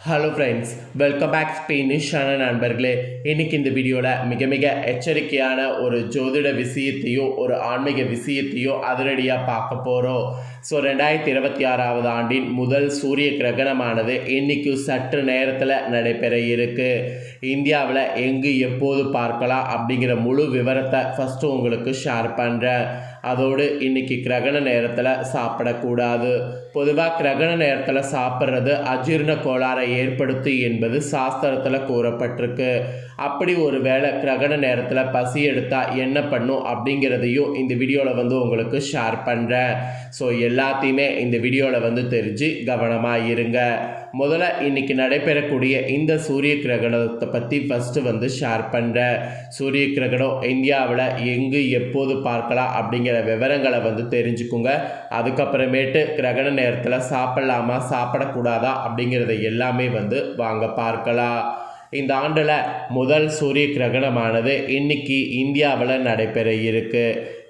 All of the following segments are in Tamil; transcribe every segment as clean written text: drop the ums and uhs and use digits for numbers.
ஹலோ ஃப்ரெண்ட்ஸ், வெல்கம் பேக் ஸ்பெயினிஷான நண்பர்களே. இன்றைக்கி இந்த வீடியோவில் மிக எச்சரிக்கையான ஒரு ஜோதிட விஷயத்தையும் ஒரு ஆன்மீக விஷயத்தையும் அதிரடியாக பார்க்க போகிறோம். 2026 ஆண்டின் முதல் சூரிய கிரகணமானது இன்றைக்கி சற்று நேரத்தில் நடைபெற இருக்கு. இந்தியாவில் எங்கு எப்போது பார்க்கலாம் அப்படிங்கிற முழு விவரத்தை ஃபஸ்ட்டு உங்களுக்கு ஷேர் பண்ணுறேன். அதோடு இன்றைக்கி கிரகண நேரத்தில் சாப்பிடக்கூடாது. பொதுவாக கிரகண நேரத்தில் சாப்பிட்றது அஜீரண கோளாறை ஏற்படுத்து என்பது சாஸ்திரத்தில் கூறப்பட்டிருக்கு. அப்படி ஒரு வேளை கிரகண நேரத்தில் பசி எடுத்தால் என்ன பண்ணும் அப்படிங்கிறதையும் இந்த வீடியோவில் உங்களுக்கு ஷேர் பண்ணுறேன். ஸோ எல்லாத்தையுமே இந்த வீடியோவில் தெரிஞ்சு கவனமாக இருங்க. முதல்ல இன்றைக்கி நடைபெறக்கூடிய இந்த சூரிய கிரகணத்தை பற்றி ஃபஸ்ட்டு ஷேர் பண்ணுறேன். சூரிய கிரகணம் இந்தியாவில் எங்கு எப்போது பார்க்கலாம் அப்படிங்கிற விவரங்களை தெரிஞ்சுக்குங்க. அதுக்கப்புறமேட்டு கிரகண நேரத்தில் சாப்பிடலாமா சாப்பிடக்கூடாதா அப்படிங்கிறத எல்லாமே வாங்க பார்க்கலாம். இந்த ஆண்டில் முதல் சூரிய கிரகணமானது இன்னைக்கு இந்தியாவில் நடைபெற இருக்கு.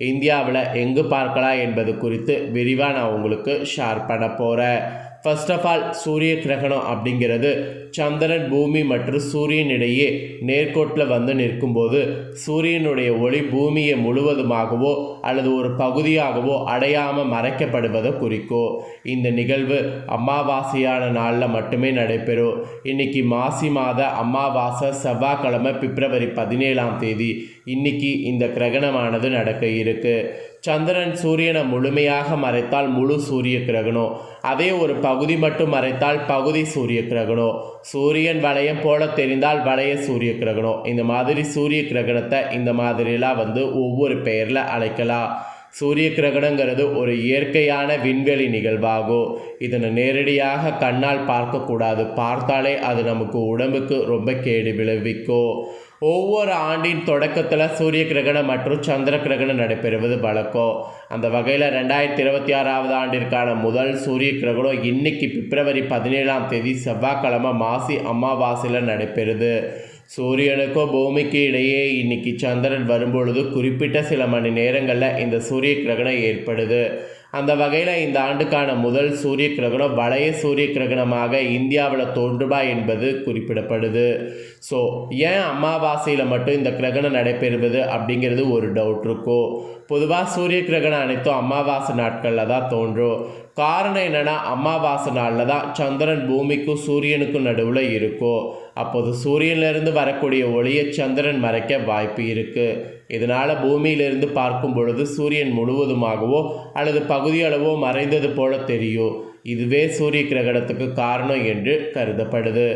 இந்தியாவில் எங்கு பார்க்கலாம் என்பது குறித்து விரிவாக நான் உங்களுக்கு ஷேர் பண்ண போகிறேன். ஃபர்ஸ்ட் ஆஃப் ஆல், சூரிய கிரகணம் அப்படிங்கிறது சந்திரன், பூமி மற்றும் சூரியன் இடையே நேர்கோட்டில் நிற்கும்போது சூரியனுடைய ஒளி பூமியை முழுவதுமாகவோ அல்லது ஒரு பகுதியாகவோ அடையாமல் மறைக்கப்படுவதை குறிக்கும். இந்த நிகழ்வு அமாவாசையான நாளில் மட்டுமே நடைபெறும். இன்னைக்கு மாசி மாத அமாவாசை செவ்வாய்க்கிழமை பிப்ரவரி 17 இன்னைக்கு இந்த கிரகணமானது நடக்க இருக்கு. சந்திரன் சூரியனை முழுமையாக மறைத்தால் முழு சூரிய கிரகணம், அதே ஒரு பகுதி மட்டும் மறைத்தால் பகுதி சூரிய கிரகணம், சூரியன் வளையம் போல தெரிந்தால் வளைய சூரிய கிரகணம். இந்த மாதிரி சூரிய கிரகணத்தை இந்த மாதிரிலாம் ஒவ்வொரு பெயரில் அழைக்கலாம். சூரிய கிரகணங்கிறது ஒரு இயற்கையான விண்வெளி நிகழ்வாகும். இதனை நேரடியாக கண்ணால் பார்க்கக்கூடாது. பார்த்தாலே அது நமக்கு உடம்புக்கு ரொம்ப கேடு விளைவிக்கும். ஒவ்வொரு ஆண்டின் தொடக்கத்தில் சூரிய கிரகணம் மற்றும் சந்திர கிரகணம் நடைபெறுவது வழக்கம். அந்த வகையில் 2026 ஆண்டிற்கான முதல் சூரிய கிரகணம் இன்னைக்கு பிப்ரவரி 17 செவ்வாய்க்கிழமை மாசி அமாவாசையில் நடைபெறுது. சூரியனுக்கோ பூமிக்கு இடையே இன்னைக்கு சந்திரன் வரும்பொழுது குறிப்பிட்ட சில மணி நேரங்களில் இந்த சூரிய கிரகணம் ஏற்படுது. அந்த வகையில் இந்த ஆண்டுக்கான முதல் சூரிய கிரகணம் வளைய சூரிய கிரகணமாக இந்தியாவில் தோன்றுமா என்பது குறிப்பிடப்படுது. ஸோ ஏன் அமாவாசையில் மட்டும் இந்த கிரகணம் நடைபெறுவது அப்படிங்கிறது ஒரு டவுட் இருக்கும். பொதுவாக சூரிய கிரகணம் அனைத்தும் அமாவாசை நாட்களில் தான் தோன்றும். காரணம் என்னென்னா, அமாவாசை நாளில் தான் சந்திரன் பூமிக்கும் சூரியனுக்கும் நடுவில் இருக்கும். அப்போது சூரியனிலிருந்து வரக்கூடிய ஒளியை சந்திரன் மறைக்க வாய்ப்பு இருக்குது. இதனால் பூமியிலிருந்து பார்க்கும் பொழுது சூரியன் முழுவதுமாகவோ அல்லது பகுதியளவோ மறைந்தது போல தெரியும். இதுவே சூரிய கிரகணத்துக்கு காரணம் என்று கருதப்படுது.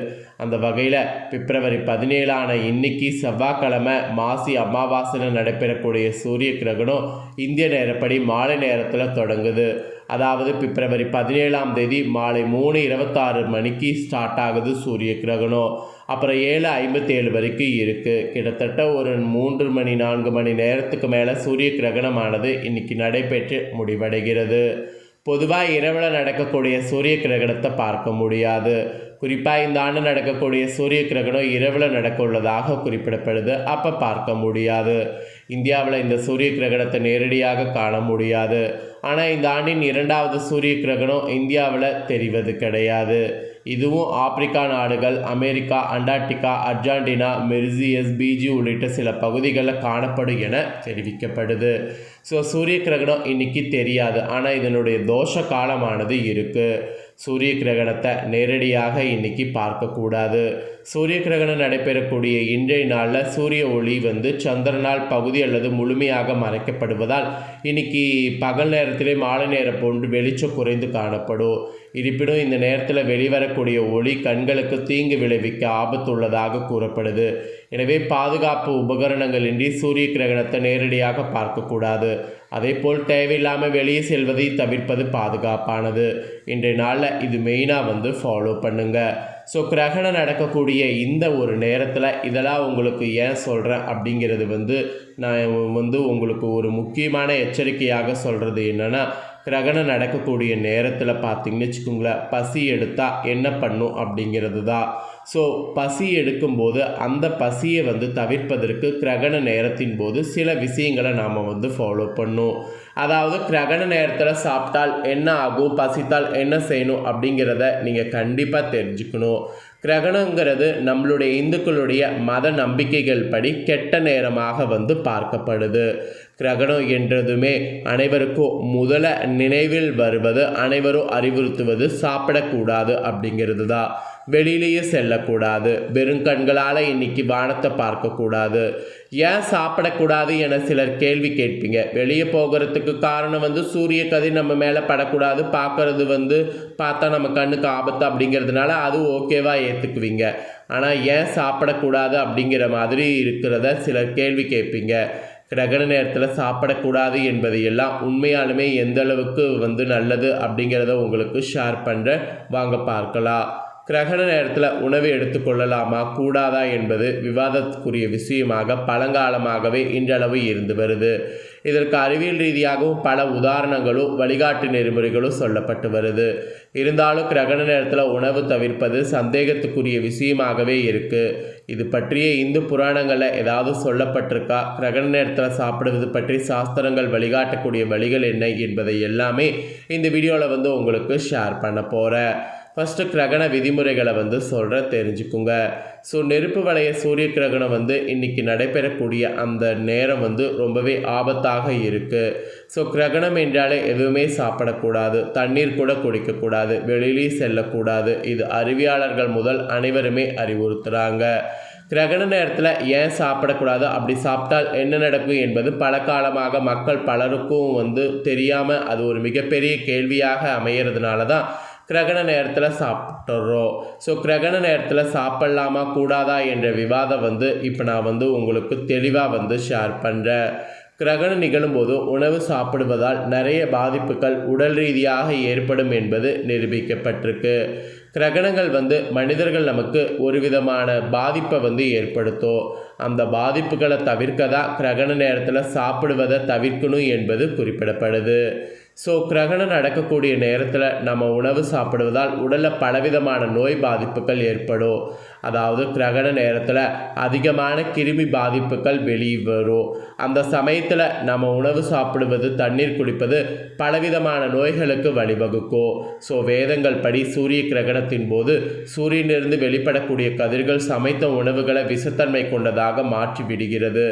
அந்த வகையில் பிப்ரவரி 17 இன்னைக்கு செவ்வாய்க்கிழமை மாசி அமாவாசையில் நடைபெறக்கூடிய சூரிய கிரகணம் இந்திய நேரப்படி மாலை நேரத்தில் தொடங்குது. அதாவது பிப்ரவரி 17 மாலை 3:26 ஸ்டார்ட் ஆகுது சூரிய கிரகணம். அப்புறம் 7:57 வரைக்கும் இருக்குது. கிட்டத்தட்ட ஒரு 3-4 மணி நேரத்துக்கு மேலே சூரிய கிரகணமானது இன்னைக்கு நடைபெற்று முடிவடைகிறது. பொதுவாக இரவில் நடக்கக்கூடிய சூரிய கிரகணத்தை பார்க்க முடியாது. குறிப்பாக இந்த ஆண்டு நடக்கக்கூடிய சூரிய கிரகணம் இரவில் நடக்க உள்ளதாக குறிப்பிடப்படுது. அப்போ பார்க்க முடியாது. இந்தியாவில் இந்த சூரிய கிரகணத்தை நேரடியாக காண முடியாது. ஆனால் இந்த ஆண்டின் 2வது சூரிய கிரகணம் இந்தியாவில் தெரிவது கிடையாது. இதுவும் ஆப்பிரிக்கா நாடுகள், அமெரிக்கா, அண்டார்டிகா, அர்ஜென்டினா, மெரிசியஸ், பிஜி உள்ளிட்ட சில பகுதிகளில் காணப்படும் என தெரிவிக்கப்படுது. ஸோ சூரிய கிரகணம் இன்னைக்கு தெரியாது. ஆனால் இதனுடைய தோஷ காலமானது இருக்குது. சூரிய கிரகணத்தை நேரடியாக இன்னைக்கு பார்க்கக்கூடாது. சூரிய கிரகணம் நடைபெறக்கூடிய இன்றைய நாளில் சூரிய ஒளி சந்திரனால் பகுதி அல்லது முழுமையாக மறைக்கப்படுவதால் இன்னைக்கு பகல் நேரத்திலே மாலை நேரம் போன்று வெளிச்சம் குறைந்து காணப்படும். இருப்பினும் இந்த நேரத்தில் வெளிவரக்கூடிய ஒளி கண்களுக்கு தீங்கு விளைவிக்க ஆபத்துள்ளதாக கூறப்படுது. எனவே பாதுகாப்பு உபகரணங்களின்றி சூரிய கிரகணத்தை நேரடியாக பார்க்கக்கூடாது. அதேபோல் தேவையில்லாமல் வெளியே செல்வதை தவிர்ப்பது பாதுகாப்பானது. இன்றைய நாளில் இது மெயினாக ஃபாலோ பண்ணுங்கள். ஸோ கிரகணம் நடக்கக்கூடிய இந்த ஒரு நேரத்தில் இதெல்லாம் உங்களுக்கு ஏன் சொல்கிறேன் அப்படிங்கிறது நான் உங்களுக்கு ஒரு முக்கியமான எச்சரிக்கையாக சொல்கிறது என்னென்னா, கிரகணம் நடக்கக்கூடிய நேரத்தில் பார்த்திங்கன்னு வச்சுக்கோங்களேன், பசி எடுத்தால் என்ன பண்ணும் அப்படிங்கிறது தான். ஸோ பசி எடுக்கும்போது அந்த பசியை தவிர்ப்பதற்கு கிரகண நேரத்தின் போது சில விஷயங்களை நாம் ஃபாலோ பண்ணும். அதாவது கிரகண நேரத்தில் சாப்பிட்டால் என்ன ஆகும், பசித்தால் என்ன செய்யணும் அப்படிங்கிறத நீங்கள் கண்டிப்பாக தெரிஞ்சுக்கணும். கிரகணங்கிறது நம்மளுடைய இந்துக்களுடைய மத நம்பிக்கைகள் படி கெட்ட நேரமாக பார்க்கப்படுது. கிரகணம் என்றதுமே அனைவருக்கும் முதல நினைவில் வருவது, அனைவரும் அறிவுறுத்துவது சாப்பிடக்கூடாது அப்படிங்கிறது தான். வெளியிலேயே செல்லக்கூடாது, வெறுங்கண்களால் இன்னைக்கு வானத்தை பார்க்கக்கூடாது. ஏன் சாப்பிடக்கூடாது என சிலர் கேள்வி கேட்பீங்க. வெளியே போகிறதுக்கு காரணம் சூரிய கதிர் நம்ம மேலே படக்கூடாது, பார்க்கறது பார்த்தா நம்ம கண்ணுக்கு ஆபத்து அப்படிங்கிறதுனால அது ஓகேவா ஏற்றுக்குவீங்க. ஆனால் ஏன் சாப்பிடக்கூடாது அப்படிங்கிற மாதிரி இருக்கிறத சிலர் கேள்வி கேட்பீங்க. கிரகண நேரத்தில் சாப்பிடக்கூடாது என்பது எல்லாம் உண்மையாலுமே எந்த அளவுக்கு நல்லது அப்படிங்கிறத உங்களுக்கு ஷேர் பண்ணுறேன், வாங்க பார்க்கலாம். கிரகண நேரத்தில் உணவு எடுத்துக்கொள்ளலாமா கூடாதா என்பது விவாதத்துக்குரிய விஷயமாக பழங்காலமாகவே இன்றளவு இருந்து வருது. இதற்கு அறிவியல் ரீதியாகவும் பல உதாரணங்களும் வழிகாட்டு நெறிமுறைகளும் சொல்லப்பட்டு வருது. இருந்தாலும் கிரகண நேரத்தில் உணவு தவிர்ப்பது சந்தேகத்துக்குரிய விஷயமாகவே இருக்குது. இது பற்றிய இந்து புராணங்களில் ஏதாவது சொல்லப்பட்டிருக்கா, கிரகண நேரத்தில் சாப்பிடுவது பற்றி சாஸ்திரங்கள் வழிகாட்டக்கூடிய வழிகள் என்ன என்பதை எல்லாமே இந்த வீடியோவில் உங்களுக்கு ஷேர் பண்ண போகிறேன். ஃபஸ்ட்டு கிரகண விதிமுறைகளை சொல்கிறேன், தெரிஞ்சுக்குங்க. ஸோ நெருப்பு வளைய சூரிய கிரகணம் இன்றைக்கி நடைபெறக்கூடிய அந்த நேரம் ரொம்பவே ஆபத்தாக இருக்குது. ஸோ கிரகணம் என்றாலே எதுவுமே சாப்பிடக்கூடாது, தண்ணீர் கூட குடிக்கக்கூடாது, வெளியிலேயே செல்லக்கூடாது. இது அறிவியலாளர்கள் முதல் அனைவருமே அறிவுறுத்துகிறாங்க. கிரகண நேரத்தில் ஏன் சாப்பிடக்கூடாது, அப்படி சாப்பிட்டால் என்ன நடக்கும் என்பது பல காலமாக மக்கள் பலருக்கும் தெரியாமல் அது ஒரு மிகப்பெரிய கேள்வியாக அமையிறதுனால தான் கிரகண நேரத்தில் சாப்பிட்றோம். ஸோ கிரகண நேரத்தில் சாப்பிட்லாமா கூடாதா என்ற விவாதம் இப்போ நான் உங்களுக்கு தெளிவாக ஷேர் பண்ணுறேன். கிரகணம் நிகழும்போது உணவு சாப்பிடுவதால் நிறைய பாதிப்புகள் உடல் ரீதியாக ஏற்படும் என்பது நிரூபிக்கப்பட்டிருக்கு. கிரகணங்கள் மனிதர்கள் நமக்கு ஒரு விதமான பாதிப்பை ஏற்படுத்தும். அந்த பாதிப்புகளை தவிர்க்க தான் கிரகண நேரத்தில் சாப்பிடுவதை தவிர்க்கணும் என்பது குறிப்பிடப்படுது. ஸோ கிரகணம் நடக்கக்கூடிய நேரத்தில் நம்ம உணவு சாப்பிடுவதால் உடலில் பலவிதமான நோய் பாதிப்புகள் ஏற்படும். அதாவது கிரகண நேரத்தில் அதிகமான கிருமி பாதிப்புகள் வெளிவரும். அந்த சமயத்தில் நம்ம உணவு சாப்பிடுவது, தண்ணீர் குடிப்பது பலவிதமான நோய்களுக்கு வழிவகுக்கும். ஸோ வேதங்கள் படி சூரிய கிரகணத்தின் போது சூரியனிலிருந்து வெளிப்படக்கூடிய கதிர்கள் சமைத்த உணவுகளை விஷத்தன்மை கொண்டதாக மாற்றி விடுகிறது.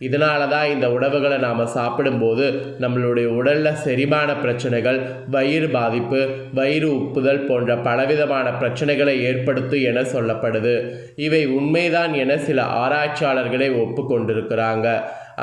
இதனால தான் இந்த உணவுகளை நாம் சாப்பிடும்போது நம்மளுடைய உடலில் செரிமான பிரச்சனைகள், வயிறு பாதிப்பு, வயிறு உப்புதல் போன்ற பலவிதமான பிரச்சனைகளை ஏற்படுத்தும் என சொல்லப்படுது. இவை உண்மைதான் என சில ஆராய்ச்சியாளர்களே ஒப்புக்கொண்டிருக்கிறாங்க.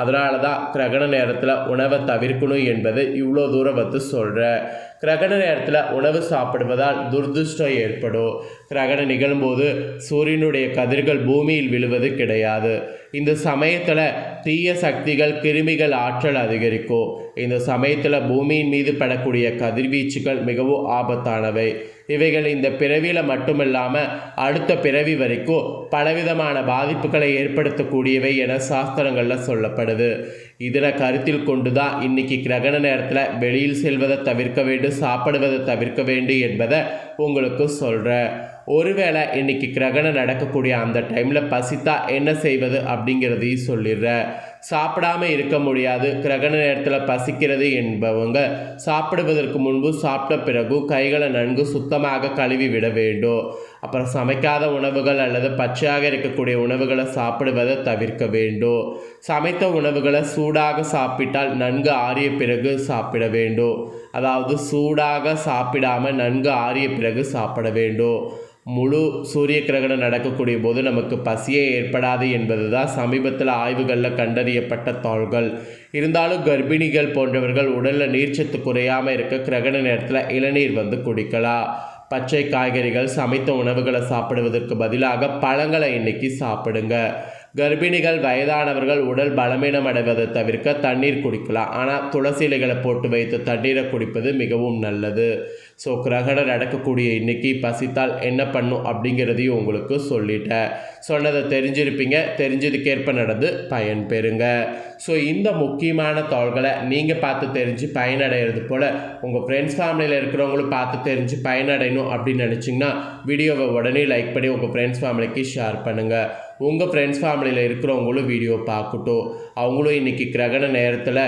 அதனால தான் கிரகண நேரத்தில் உணவை தவிர்க்கணும் என்பது இவ்வளோ தூரம் சொல்கிறேன். கிரகண நேரத்தில் உணவு சாப்பிடுவதால் துர்திருஷ்டம் ஏற்படும். கிரகணம் நிகழும்போது சூரியனுடைய கதிர்கள் பூமியில் விழுவது கிடையாது. இந்த சமயத்தில் தீய சக்திகள், கிருமிகள் ஆற்றல் அதிகரிக்கும். இந்த சமயத்தில் பூமியின் மீது படக்கூடிய கதிர்வீச்சுகள் மிகவும் ஆபத்தானவை. இவைகள் இந்த பிறவியில் மட்டுமில்லாமல் அடுத்த பிறவி வரைக்கும் பலவிதமான பாதிப்புகளை ஏற்படுத்தக்கூடியவை என சாஸ்திரங்களில் சொல்லப்படுது. இதனை கருத்தில் கொண்டு தான் இன்றைக்கி கிரகண நேரத்தில் வெளியில் செல்வதை தவிர்க்க வேண்டும், சாப்பிடுவதை தவிர்க்க வேண்டும் என்பதை உங்களுக்கு சொல்கிறேன். ஒருவேளை இன்றைக்கி கிரகணம் நடக்கக்கூடிய அந்த டைமில் பசித்தா என்ன செய்வது அப்படிங்கிறதையும் சொல்லிடுறேன். சாப்பிடாமல் இருக்க முடியாது, கிரகண நேரத்தில் பசிக்கிறது என்பவங்க சாப்பிடுவதற்கு முன்பு சாப்பிட்ட பிறகு கைகளை நன்கு சுத்தமாக கழுவி விட வேண்டும். அப்புறம் சமைக்காத உணவுகள் அல்லது பச்சையாக இருக்கக்கூடிய உணவுகளை சாப்பிடுவதை தவிர்க்க வேண்டும். சமைத்த உணவுகளை சூடாக சாப்பிட்டால் நன்கு ஆறிய பிறகு சாப்பிட வேண்டும். அதாவது சூடாக சாப்பிடாமல் நன்கு ஆறிய பிறகு சாப்பிட வேண்டும். முழு சூரிய கிரகணம் நடக்கக்கூடிய போது நமக்கு பசியே ஏற்படாது என்பது தான் சமீபத்தில் ஆய்வுகளில் கண்டறியப்பட்ட தாள்கள். இருந்தாலும் கர்ப்பிணிகள் போன்றவர்கள் உடலில் நீர்ச்சத்து குறையாமல் இருக்க கிரகண நேரத்தில் இளநீர் குடிக்கலாம். பச்சை காய்கறிகள், சமைத்த உணவுகளை சாப்பிடுவதற்கு பதிலாக பழங்களை இன்னைக்கு சாப்பிடுங்க. கர்ப்பிணிகள், வயதானவர்கள் உடல் பலவீனம் அடைவதை தவிர்க்க தண்ணீர் குடிக்கலாம். ஆனால் துளசி இலைகளை போட்டு வைத்து தண்ணீரை குடிப்பது மிகவும் நல்லது. ஸோ கிரகணம் நடக்கக்கூடிய இன்னைக்கு பசித்தால் என்ன பண்ணும் அப்படிங்கிறதையும் உங்களுக்கு சொல்லிட்டேன். சொன்னதை தெரிஞ்சிருப்பீங்க. தெரிஞ்சதுக்கேற்ப நடந்து பயன் பெறுங்க. ஸோ இந்த முக்கியமான தாள்களை நீங்கள் பார்த்து தெரிஞ்சு பயனடைகிறது போல் உங்கள் ஃப்ரெண்ட்ஸ் ஃபேமிலியில் இருக்கிறவங்களும் பார்த்து தெரிஞ்சு பயனடையணும் அப்படின்னு நினச்சிங்கன்னா வீடியோவை உடனே லைக் பண்ணி உங்கள் ஃப்ரெண்ட்ஸ் ஃபேமிலிக்கு ஷேர் பண்ணுங்கள். உங்கள் ஃப்ரெண்ட்ஸ் ஃபேமிலியில் இருக்கிறவங்களும் வீடியோ பார்க்கட்டும். அவங்களும் இன்றைக்கி கிரகண நேரத்தில்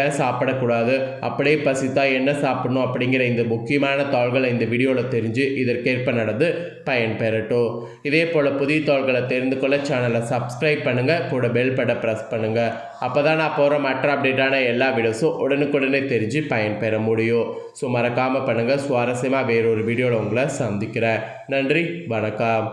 ஏன் சாப்பிடக்கூடாது, அப்படியே பசித்தா என்ன சாப்பிடணும் அப்படிங்கிற இந்த முக்கியமான தாள்களை இந்த வீடியோவில் தெரிஞ்சு இதற்கேற்ப நடந்து பயன் பெறட்டும். இதே போல் புதிய தாள்களை தெரிந்து கொள்ள சேனலை சப்ஸ்கிரைப் பண்ணுங்கள், கூட பெல் பட்டனை ப்ரெஸ் பண்ணுங்கள். அப்போ தான் நான் போகிற மற்ற அப்டேட்டான எல்லா வீடியோஸும் உடனுக்குடனே தெரிஞ்சு பயன் பெற முடியும். ஸோ மறக்காமல் பண்ணுங்கள். சுவாரஸ்யமாக வேறொரு வீடியோவில் உங்களை சந்திக்கிறேன். நன்றி, வணக்கம்.